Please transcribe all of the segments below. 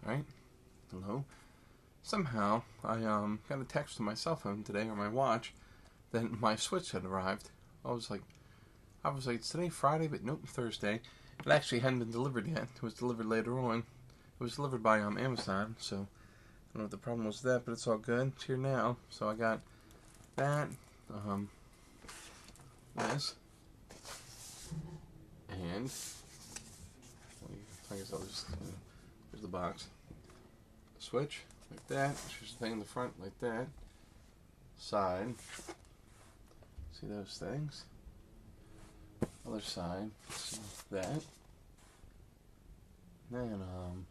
Right? Hello? Somehow, I got a text on my cell phone today, or my watch, that my Switch had arrived. I was like, it's today Friday, but nope, Thursday. It actually hadn't been delivered yet. It was delivered later on. It was delivered by Amazon, so I don't know what the problem was with that, but it's all good. It's here now. So I got that, this, and I guess I'll just, here's the box. Switch, like that. Here's the thing in the front, like that. Side. See those things? Other side. See that. Then, I'm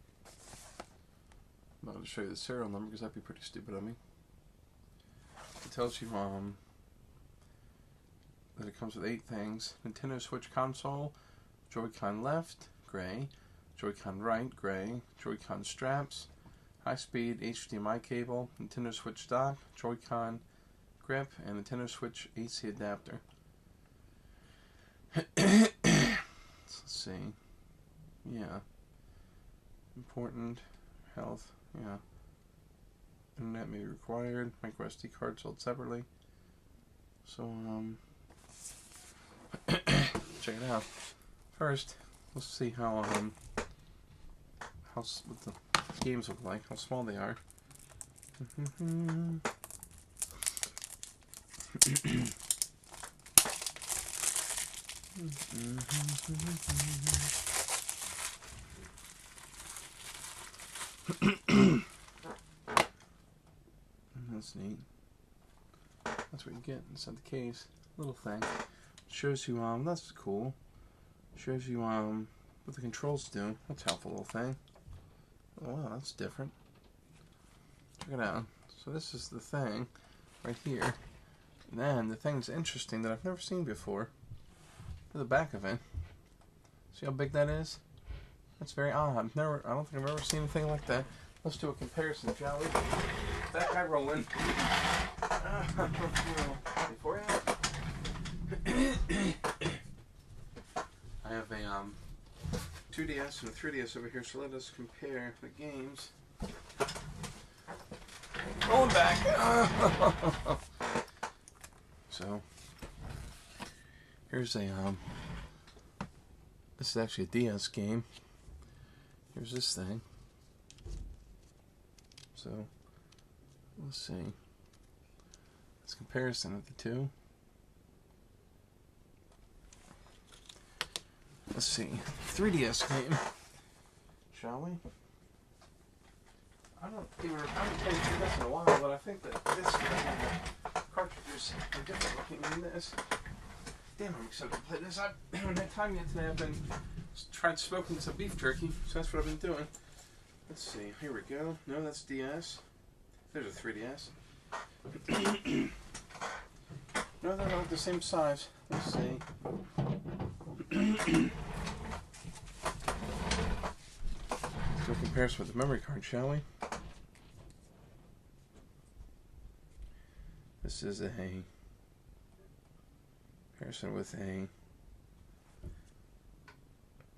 not going to show you the serial number because that'd be pretty stupid of me. It tells you, that it comes with 8 things. Nintendo Switch console, Joy-Con left, gray. Joy-Con right, gray. Joy-Con straps, high-speed HDMI cable, Nintendo Switch dock, Joy-Con grip, and Nintendo Switch AC adapter. Let's see. Yeah. Important. Health. Yeah. Internet may be required. Micro SD card sold separately. So, check it out. First, let's see how what the games look like, how small they are. That's neat. That's what you get inside the case. Little thing. Shows you, that's cool. Shows you, what the controls do. That's a helpful little thing. Oh, wow, that's different. Check it out. So this is the thing right here. And then the thing's interesting that I've never seen before. To the back of it. See how big that is? That's very odd. I don't think I've ever seen anything like that. Let's do a comparison, shall we? That guy rolling. Before I have a 2DS and a 3DS over here, so let us compare the games. Rolling back. So here's a this is actually a DS game. Here's this thing. So let's see. Let's comparison of the two. Let's see. 3DS game. Shall we? I haven't played 3DS in a while, but I think that this cartridges are different looking than this. Damn, I'm excited to play this. I haven't had time yet today. I've been tried smoking some beef jerky, so that's what I've been doing. Let's see. Here we go. No, that's DS. There's a 3DS. No, they're not the same size. Let's see. Let's do a comparison with the memory card, shall we? This is a comparison with a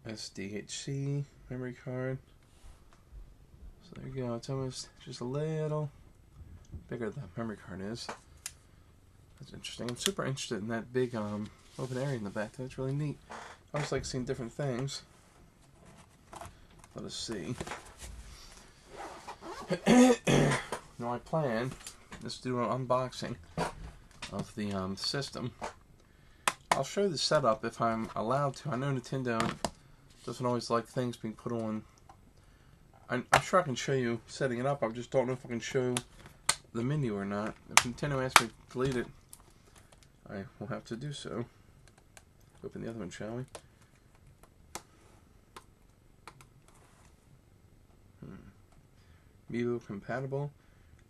SDHC memory card. So there you go. It's almost just a little bigger than that memory card is. That's interesting. I'm super interested in that big open area in the back. That's really neat. I always like seeing different things. Let us see. Now I plan is to do an unboxing of the system. I'll show the setup if I'm allowed to. I know Nintendo doesn't always like things being put on. I'm sure I can show you setting it up. I just don't know if I can show the menu or not. If Nintendo asks me to delete it, I will have to do so. Open the other one, shall we? Miibo compatible.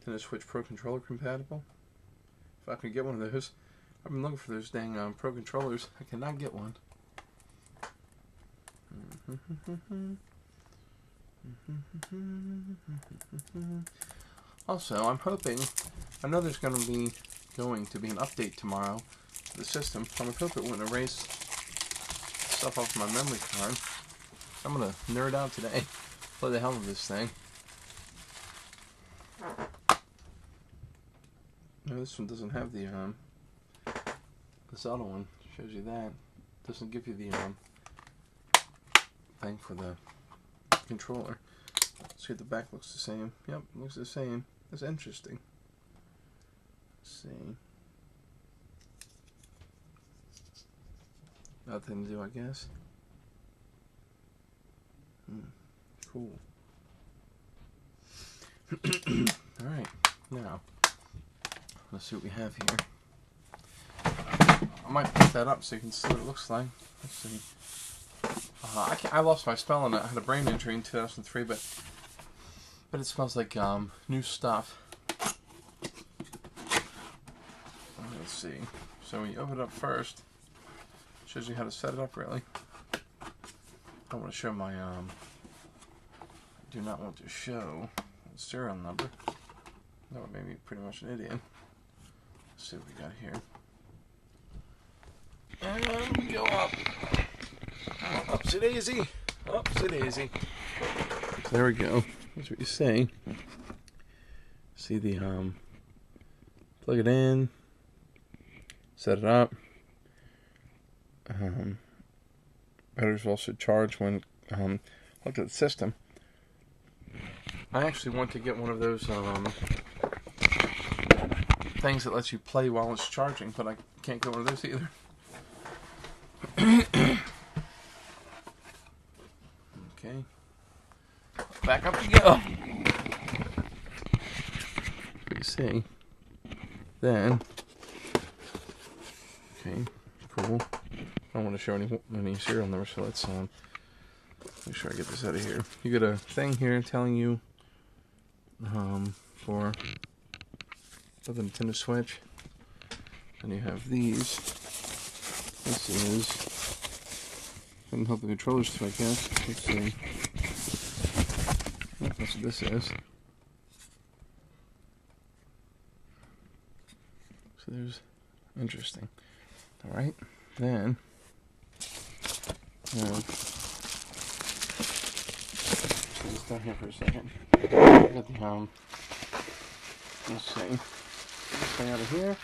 Nintendo Switch Pro controller compatible. If I can get one of those. I've been looking for those dang Pro controllers. I cannot get one. Also, I'm hoping, I know there's going to be an update tomorrow to the system, so I'm hoping it won't erase stuff off my memory card. I'm going to nerd out today, play the hell of this thing. No, this one doesn't have the this other one shows you that. Doesn't give you the thing for the controller. See if the back looks the same. Yep, looks the same. That's interesting. Let's see. Nothing to do, I guess. Cool. Alright, now let's see what we have here. I might put that up so you can see what it looks like. Let's see. I lost my spell and I had a brain injury in 2003, but it smells like new stuff. Let's see. So when you open it up first, it shows you how to set it up. Really, I want to show my do not want to show the serial number. That would make me pretty much an idiot. Let's see what we got here. And we go up. Upsy daisy. Upsy daisy. So there we go. That's what you say. See the plug it in, set it up. Batteries will also charge when look at the system. I actually want to get one of those things that lets you play while it's charging, but I can't get one of those either. Okay. Back up we go. What you see? Then, okay, cool. I don't want to show any serial numbers, so let's make sure I get this out of here. You get a thing here telling you for the Nintendo Switch, and you have these. This is handheld the controllers too, I guess. Let's see. Oh, that's what this is. So there's interesting. All right, then. Just down here for a second. I got the let's see. This thing out of here.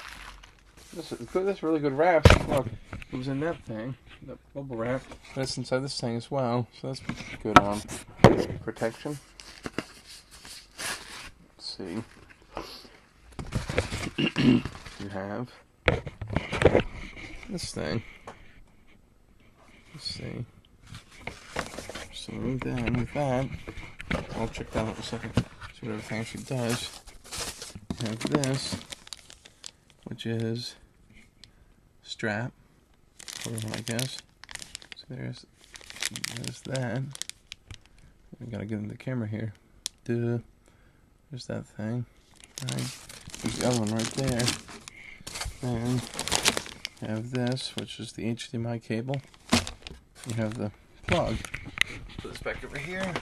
This is good. That's really good wrap. Look, it was in that thing, that bubble wrap. But it's inside this thing as well. So that's good protection. Let's see. You have this thing. Let's see. So remove that and with that. I'll check that out in a second. See what everything actually does. You have this, which is strap, I guess. So there's that. We gotta get in the camera here. There's that thing. Right. There's the other one right there. And you have this, which is the HDMI cable. You have the plug. Put this back over here.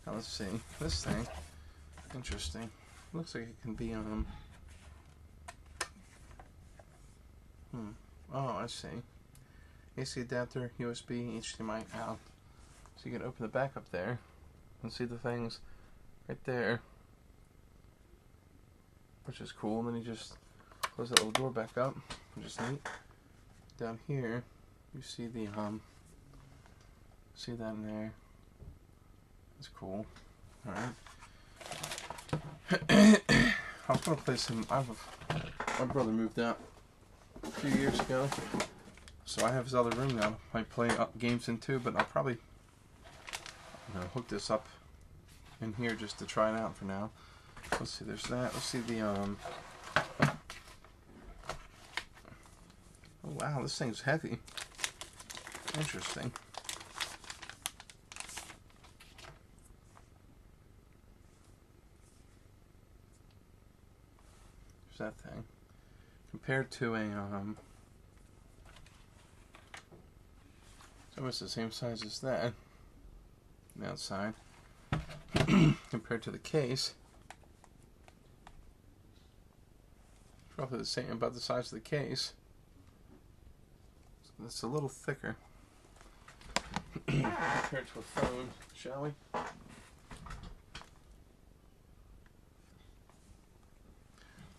Now let's see. This thing. Interesting. Looks like it can be Oh, I see. AC adapter, USB, HDMI out. So you can open the back up there and see the things right there, which is cool. And then you just close that little door back up, which is neat. Down here, you see the see that in there. That's cool. All right. I was gonna play some. My brother moved out a few years ago, so I have his other room now. I play games in too, but I'll probably hook this up in here just to try it out for now. Let's see. There's that. Let's see the Oh wow, this thing's heavy. Interesting. There's that thing. Compared to a it's almost the same size as that. On the outside. Compared to the case. It's roughly the same, about the size of the case. It's a little thicker compared to a phone, shall we?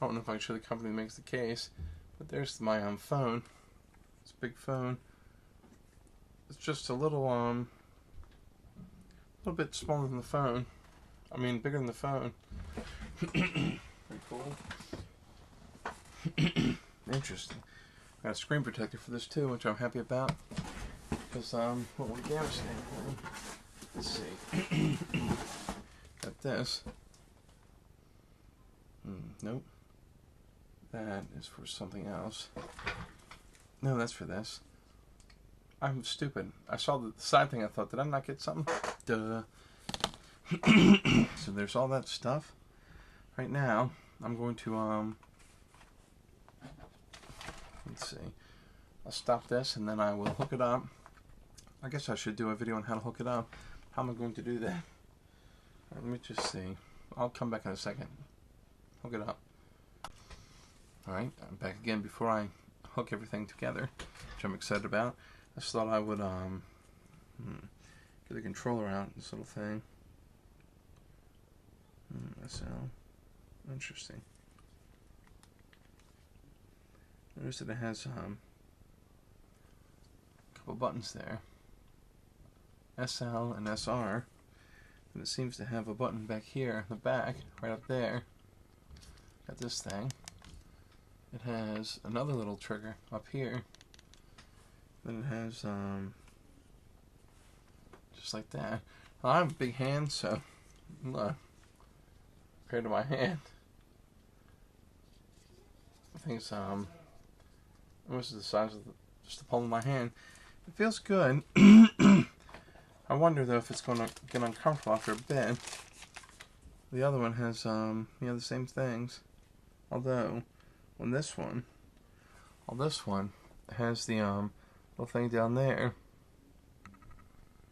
I don't know if I can show the company that makes the case, but there's my phone. It's a big phone. It's just a little bit smaller than the phone. I mean, bigger than the phone. Pretty cool. Interesting. Got a screen protector for this too, which I'm happy about. Because, what would damage anything? Let's see. Got this. Nope. That is for something else. No, that's for this. I'm stupid. I saw the side thing. I thought, did I not get something? Duh. So there's all that stuff. Right now, I'm going to, let's see. I'll stop this and then I will hook it up. I guess I should do a video on how to hook it up. How am I going to do that? Let me just see. I'll come back in a second. Hook it up. Alright, I'm back again. Before I hook everything together, which I'm excited about, I just thought I would get the controller out, this little thing. So interesting. Notice that it has a couple buttons there. SL and SR. And it seems to have a button back here in the back, right up there. Got this thing. It has another little trigger up here. Then it has just like that. Well, I have a big hand, so look, compared to my hand, I think it's almost the size of just the palm of my hand. It feels good. I wonder though if it's going to get uncomfortable after a bit. The other one has the same things, although on this one has the little thing down there.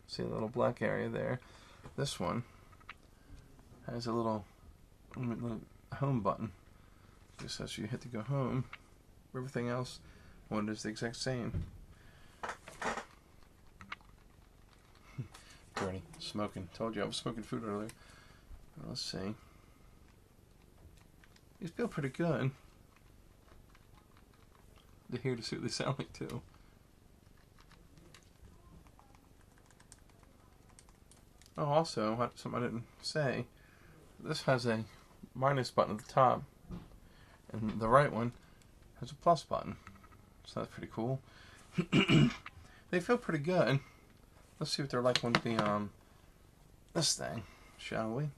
See a little black area there. This one has a little home button. Just says you hit to go home. Everything else, one is the exact same. Dirty. Smoking. Told you I was smoking food earlier. Let's see. These feel pretty good. They're here to see what they sound like too. Oh, also, something I didn't say. This has a minus button at the top, and the right one has a plus button. So that's pretty cool. They feel pretty good. Let's see what they're like on the this thing, shall we?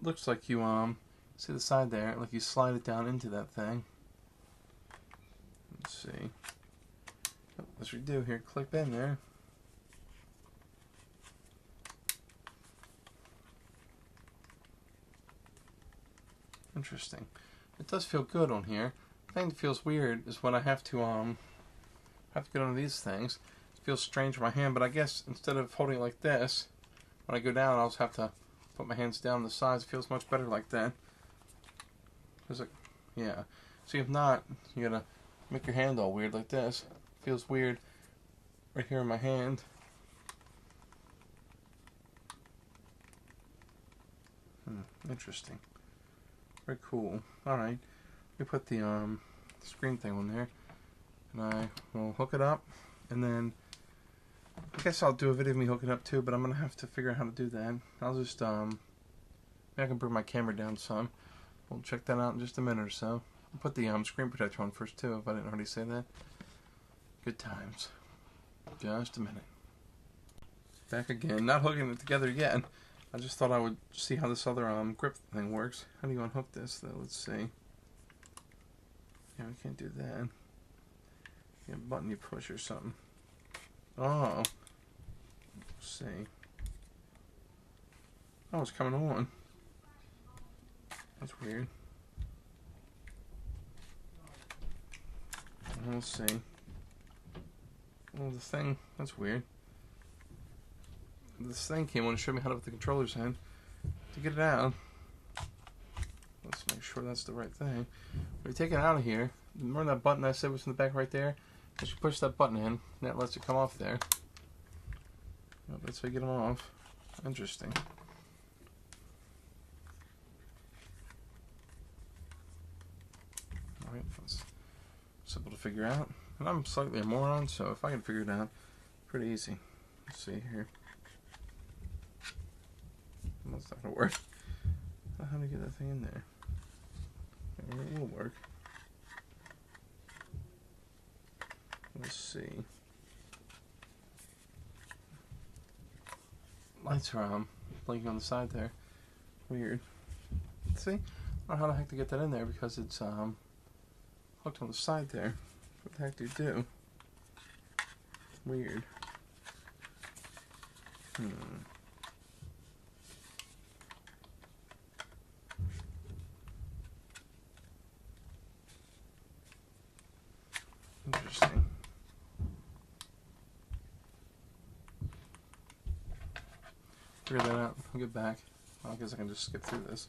Looks like you see the side there, like you slide it down into that thing. Let's see. Let's redo here. Click in there. Interesting. It does feel good on here. The thing that feels weird is when I have to get on these things. It feels strange for my hand, but I guess instead of holding it like this, when I go down, I'll just have to put my hands down the sides. It feels much better like that. Yeah. See, if not, you gotta make your hand all weird like this. It feels weird right here in my hand. Interesting. Very cool. Alright. We put the screen thing on there. And I will hook it up. And then I guess I'll do a video of me hooking up too, but I'm gonna have to figure out how to do that. I'll just maybe I can bring my camera down some. We'll check that out in just a minute or so. I'll put the screen protector on first too, if I didn't already say that. Good times. Just a minute. Back again. Not hooking it together yet. I just thought I would see how this other grip thing works. How do you unhook this though? Let's see. Yeah, we can't do that. You have a button you push or something. Oh. Let's see. Oh, it's coming on. That's weird. Let's see. Oh, the thing. That's weird. This thing came on to show me how to put the controllers in. To get it out, let's make sure that's the right thing. When you take it out of here, remember that button I said was in the back right there? As you push that button in, and that lets it come off there. Oh, that's how you get them off. Interesting. Alright, that's simple to figure out. And I'm slightly a moron, so if I can figure it out, pretty easy. Let's see here. That's not gonna work. How do you get that thing in there? It will work. Let's see. Lights are blinking on the side there. Weird. See? I don't know how the heck to get that in there because it's hooked on the side there. What the heck do you do? Weird. Interesting. Figure that out. I'll get back. I guess I can just skip through this.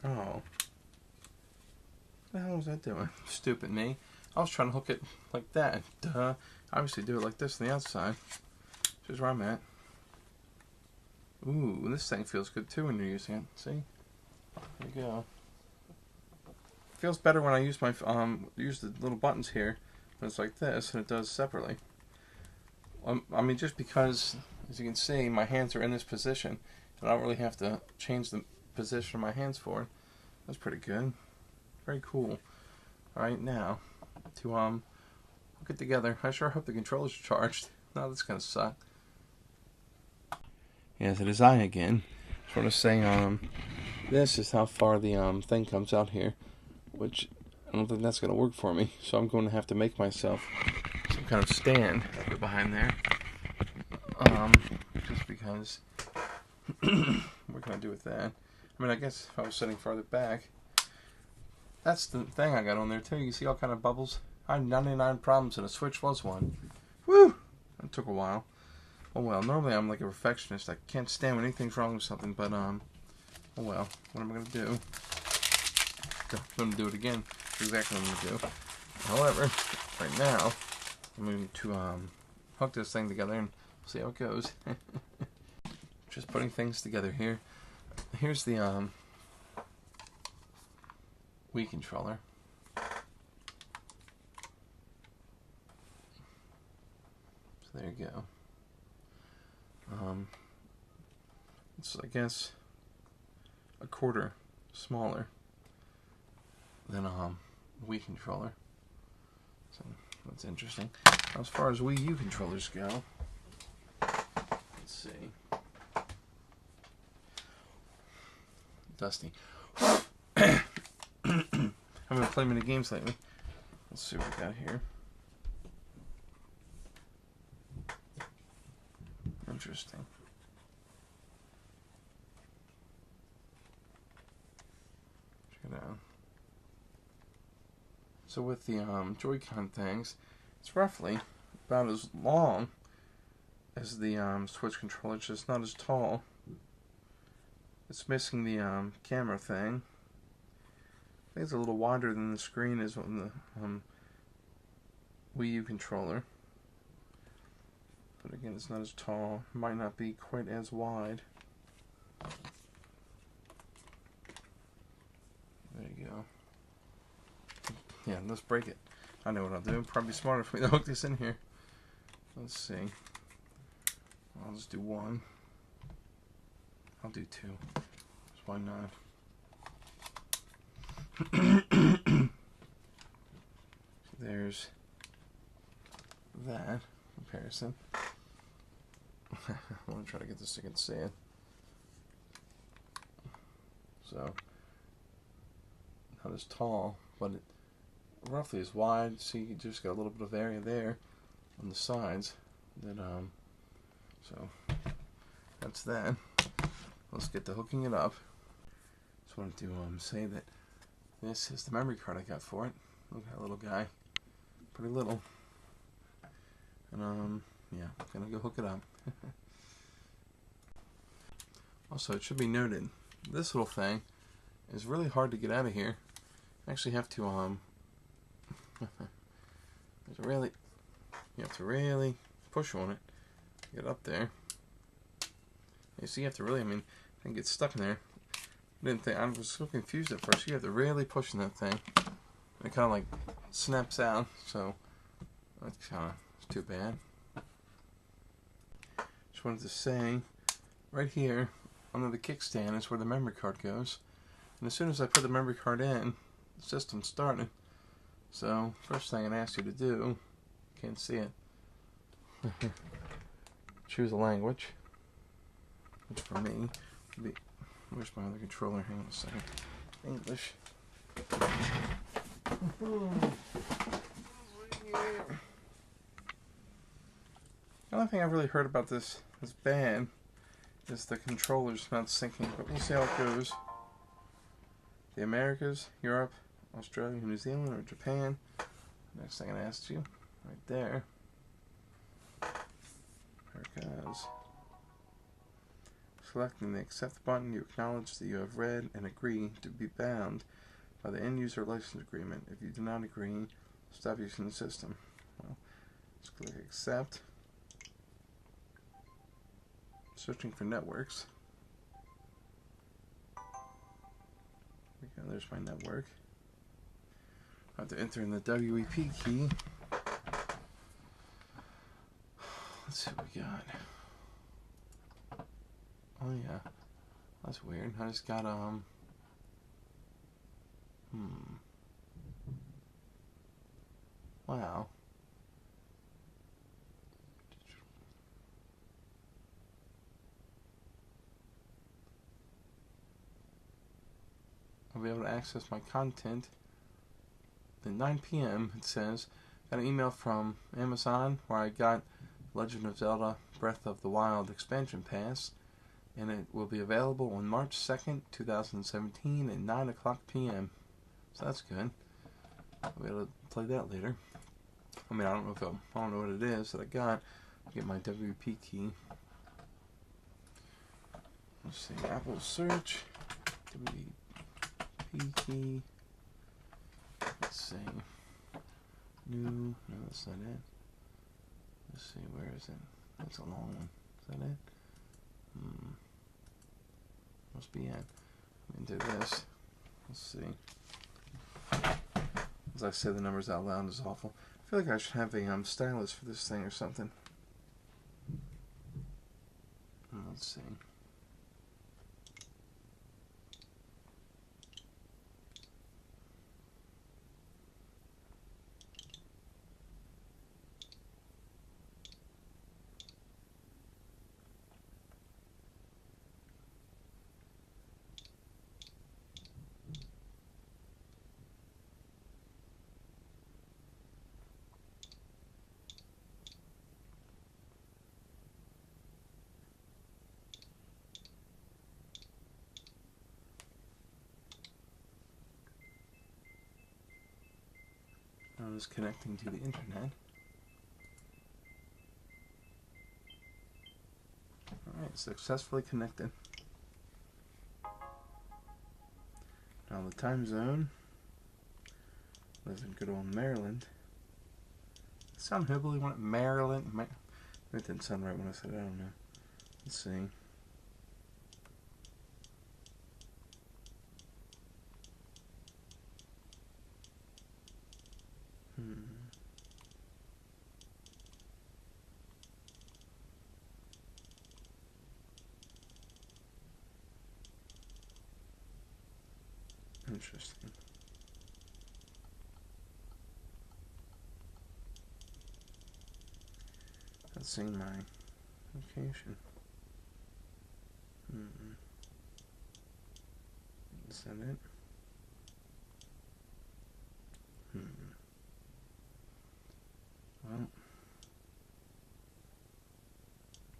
Oh. What the hell was that doing? Stupid me. I was trying to hook it like that. Duh. Obviously do it like this on the outside. Here's where I'm at. Ooh, this thing feels good too when you're using it. See? There you go. It feels better when I use my use the little buttons here. When it's like this, and it does separately. I mean, just because, as you can see, my hands are in this position, and I don't really have to change the position of my hands for it. That's pretty good. Very cool. Alright, now, to hook it together. I sure hope the controllers are charged. No, that's gonna suck. Yes, it is I again. Sort of saying, this is how far the thing comes out here, which I don't think that's gonna work for me. So I'm going to have to make myself some kind of stand behind there. Just because. What can I do with that? I mean, I guess if I was sitting farther back. That's the thing I got on there too. You see all kind of bubbles? I had 99 problems and a Switch was one. Woo! That took a while. Oh well, normally I'm like a perfectionist. I can't stand when anything's wrong with something, but oh well. What am I gonna do? I'm gonna do it again. Exactly what I'm gonna do. However, right now, I'm going to hook this thing together and see how it goes. Just putting things together here. Here's the Wii controller. So there you go. It's, I guess, a quarter smaller than a Wii controller. So that's interesting. As far as Wii U controllers go, let's see. Dusty. I haven't been playing many games lately. Let's see what we got here. Interesting. Check it out. So with the Joy-Con things, it's roughly about as long as the Switch controller, it's just not as tall. It's missing the camera thing. I think it's a little wider than the screen is on the Wii U controller. But again, it's not as tall. Might not be quite as wide. There you go. Yeah, let's break it. I know what I'll do. Probably smarter for me to hook this in here. Let's see. I'll just do one. I'll do two. Just why not? There's that comparison. I want to try to get this so you can see it. So, not as tall, but it roughly is wide. See, you just got a little bit of area there on the sides. That so that's that. Let's get to hooking it up. Just wanted to say that this is the memory card I got for it. Look at that little guy, pretty little. And yeah, gonna go hook it up. Also, it should be noted, this little thing is really hard to get out of here. I actually have to you have to really push on it to get up there. You see, you have to really, I mean, and get stuck in there. I didn't think, I was so confused at first. You have to really push in that thing. And it kind of like snaps out, so that's kind of too bad. Just wanted to say, right here under the kickstand is where the memory card goes. And as soon as I put the memory card in, the system started. So first thing it asks you to do, can't see it. Choose a language. Which for me would be, where's my other controller? Hang on a second. English. The only thing I've really heard about this band is the controller's not syncing, but we'll see how it goes. The Americas, Europe, Australia, New Zealand, or Japan. Next thing it asks you, right there. There it goes. Selecting the accept button, you acknowledge that you have read and agree to be bound by the end user license agreement. If you do not agree, stop using the system. Well, let's click accept. Searching for networks. There's my network. I have to enter in the WEP key. Let's see what we got. Oh yeah, that's weird. I just got Wow. I'll be able to access my content. At 9 p.m. it says, got an email from Amazon where I got Legend of Zelda Breath of the Wild expansion pass, and it will be available on March 2nd, 2017 at 9 o'clock p.m. So that's good. I'll be able to play that later. I mean, I don't know what it is that I got. I'll get my WP key. Let's see, Apple search, WP key. Let's see. No, that's not it. Let's see, where is it? That's a long one. Is that it? Must be it. Into this. Let's see. As I say the numbers out loud is awful. I feel like I should have a stylus for this thing or something. Let's see. I was connecting to the internet. Alright, successfully connected. Now the time zone lives in good old Maryland. Sound hillbilly when Maryland? It didn't sound right when I said it, I don't know. Let's see. Interesting. Let's see my location. Is that it? Well,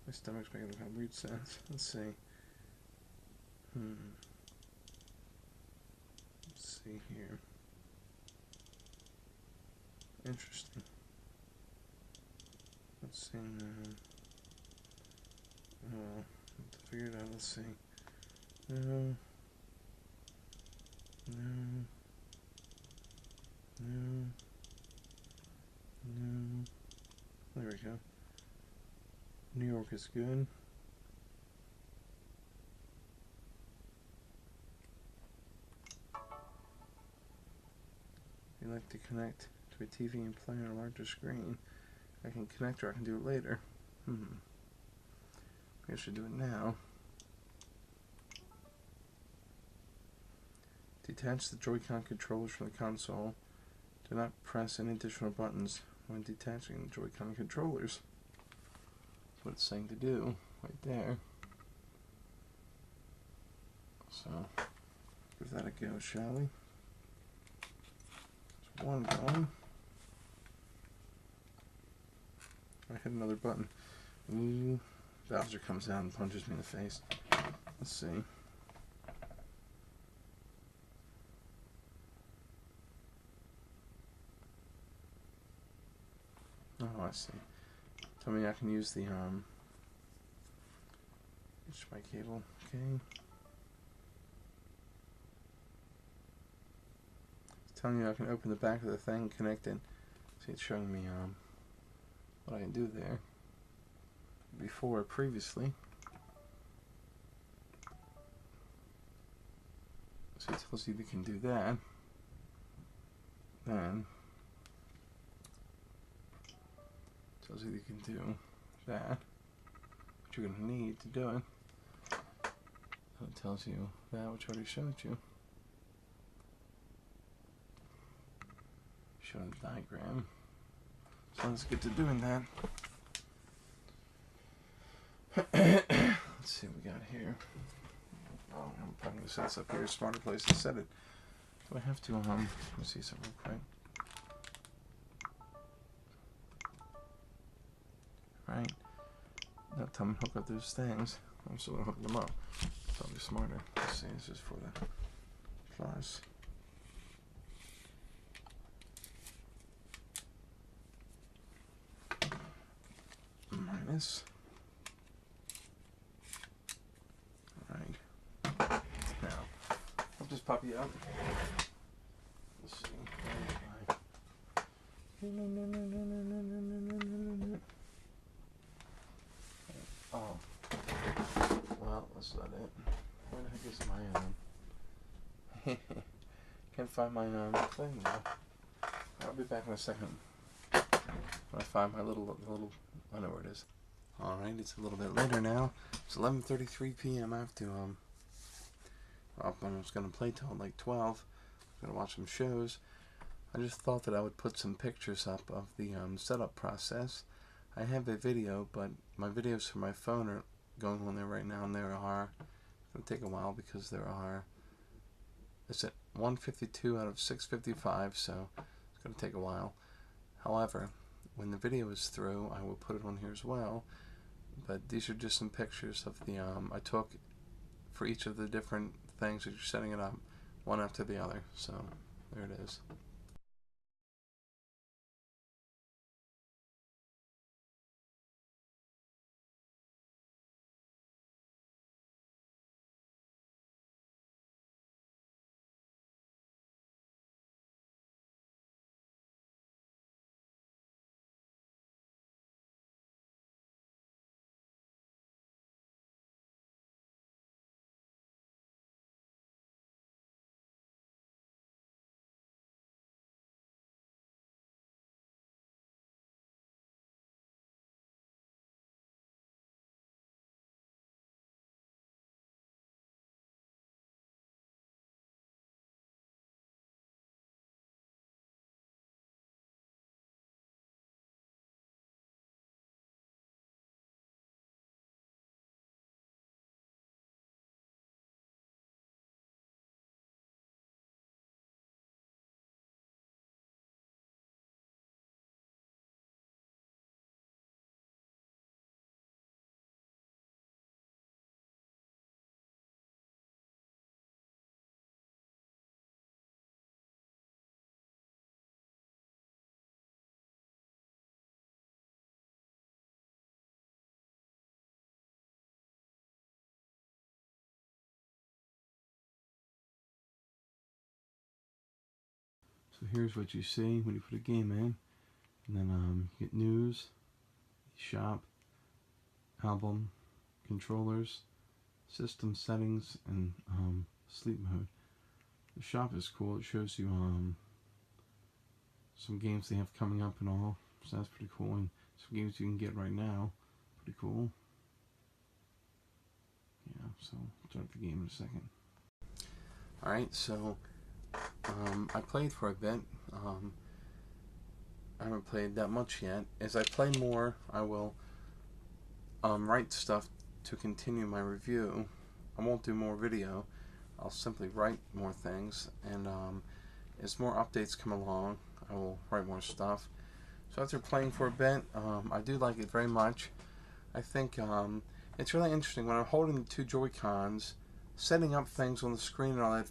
my stomach's making a kind of weird sounds. Let's see. Let's see here. Interesting. Let's see now. Oh, have to figure it out. Let's see. No. There we go. New York is good. If you like to connect to a TV and play on a larger screen, I can connect or I can do it later. Maybe I should do it now. Detach the Joy-Con controllers from the console. Do not press any additional buttons when detaching the Joy-Con controllers. That's what it's saying to do, right there. So, give that a go, shall we? There's one going. I hit another button. Ooh, Bowser comes out and punches me in the face. Let's see. Oh, I see. Tell me I can use the HDMI cable. Okay. It's telling me I can open the back of the thing, connect it. See, it's showing me what I can do there. Previously. So it tells you you can do that. Then it tells you you can do that. What you're going to need to do it. So it tells you that, which I already showed you. Showing the diagram. So let's get to doing that. Let's see what we got here. Oh, I'm probably going to set this up here. Smarter place to set it. Do I have to, let me see something real quick. Right. Now tell me to hook up those things. I'm still going to hook them up. Probably smarter. Let's see, this is for the plus. Minus. Alright. Now, I'll just pop you out. Let's see. Oh. Well, that's not it. Where the heck is my can't find my thing now. I'll be back in a second. When I find my little I know where it is. Alright, it's a little bit later now. It's 11:33 p.m. I have to I was gonna play till like 12. I'm gonna watch some shows. I just thought that I would put some pictures up of the setup process. I have a video, but my videos for my phone are going on there right now, and there are. It's gonna take a while because there are. It's at 152 out of 655, so it's gonna take a while. However, when the video is through, I will put it on here as well. But these are just some pictures of the I took for each of the different things that you're setting it up, one after the other. So there it is. So here's what you see when you put a game in, and then you get news, shop, album, controllers, system settings, and sleep mode. The shop is cool. It shows you some games they have coming up and all. So that's pretty cool. And some games you can get right now. Pretty cool. Yeah, so I'll start the game in a second. Alright, so I played for a bit. I haven't played that much yet. As I play more, I will write stuff to continue my review. I won't do more video. I'll simply write more things, and as more updates come along, I will write more stuff. So after playing for a bit, I do like it very much. I think it's really interesting when I'm holding the two Joy-Cons, setting up things on the screen and all that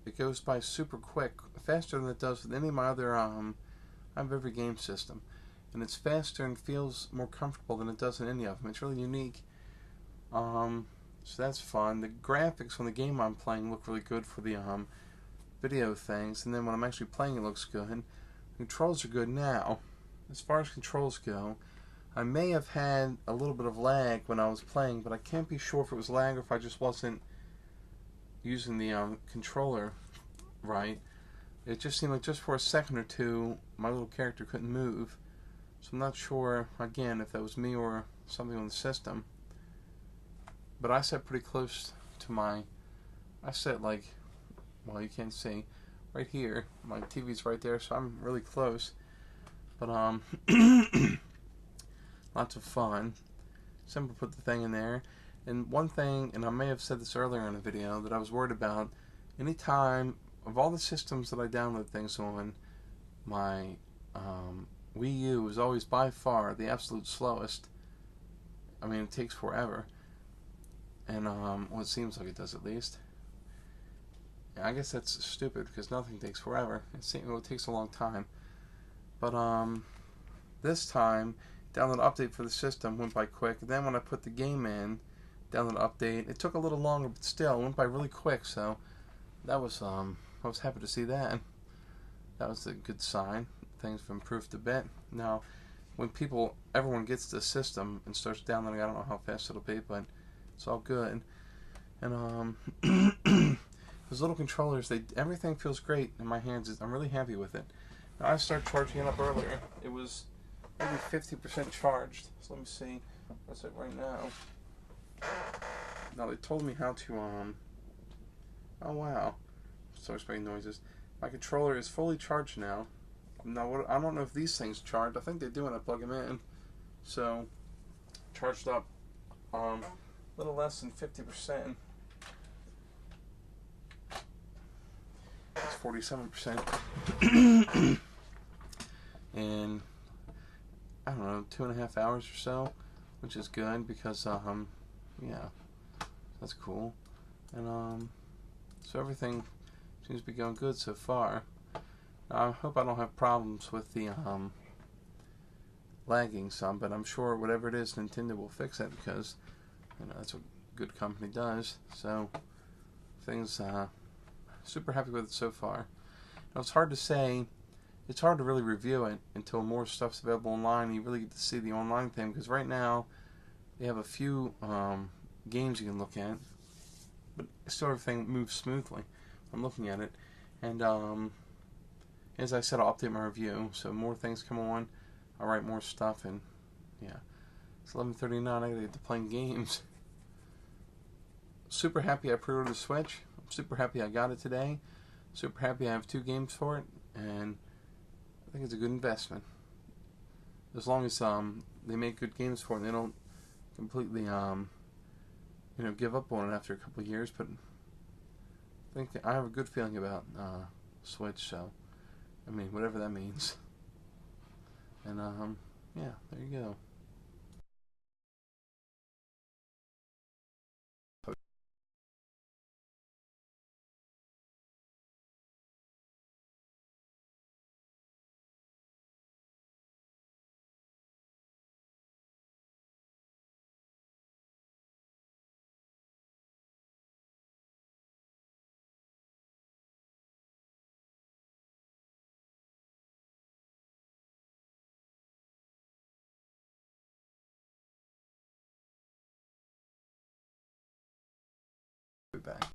it goes by super quick, faster than it does with any of my other, I have every game system. And it's faster and feels more comfortable than it does in any of them. It's really unique. So that's fun. The graphics on the game I'm playing look really good for the video things, and then when I'm actually playing it looks good. The controls are good now. As far as controls go, I may have had a little bit of lag when I was playing, but I can't be sure if it was lag or if I just wasn't using the controller right. It just seemed like just for a second or two my little character couldn't move. So I'm not sure, again, if that was me or something on the system. But I set pretty close to I set like, well, you can't see, right here. My TV's right there, so I'm really close. But lots of fun. Simple put the thing in there. And one thing, and I may have said this earlier in a video, that I was worried about, anytime, of all the systems that I download things on, my Wii U is always by far the absolute slowest. I mean, it takes forever. And, well, it seems like it does at least. I guess that's stupid, because nothing takes forever. It takes a long time. But, this time, download update for the system went by quick. Then when I put the game in, download update, it took a little longer, but still, it went by really quick, so that was, I was happy to see that. That was a good sign. Things have improved a bit. Now, when everyone gets the system and starts downloading, I don't know how fast it'll be, but it's all good. And, those little controllers, everything feels great in my hands. I'm really happy with it. Now, I started charging it up earlier. It was maybe 50% charged. So let me see. What's it right now? Now, they told me how to, oh wow. Starts making noises. My controller is fully charged now. Now, I don't know if these things charge. I think they do when I plug them in. So, charged up a little less than 50%. It's 47%. And, I don't know, 2.5 hours or so, which is good because, yeah, that's cool. And, so everything seems to be going good so far. I hope I don't have problems with the lagging some, but I'm sure whatever it is, Nintendo will fix it because that's what good company does. So things super happy with it so far. Now it's hard to say. It's hard to really review it until more stuff's available online. And you really get to see the online thing because right now they have a few games you can look at, but still everything moves smoothly. I'm looking at it, and as I said, I'll update my review. So more things come on, I'll write more stuff, and yeah. It's 11:39. I gotta get to playing games. Super happy I pre-ordered the Switch. I'm super happy I got it today. Super happy I have 2 games for it, and I think it's a good investment. As long as they make good games for it, and they don't completely give up on it after a couple of years. But I think I have a good feeling about Switch. So I mean, whatever that means. And yeah, there you go. Be back.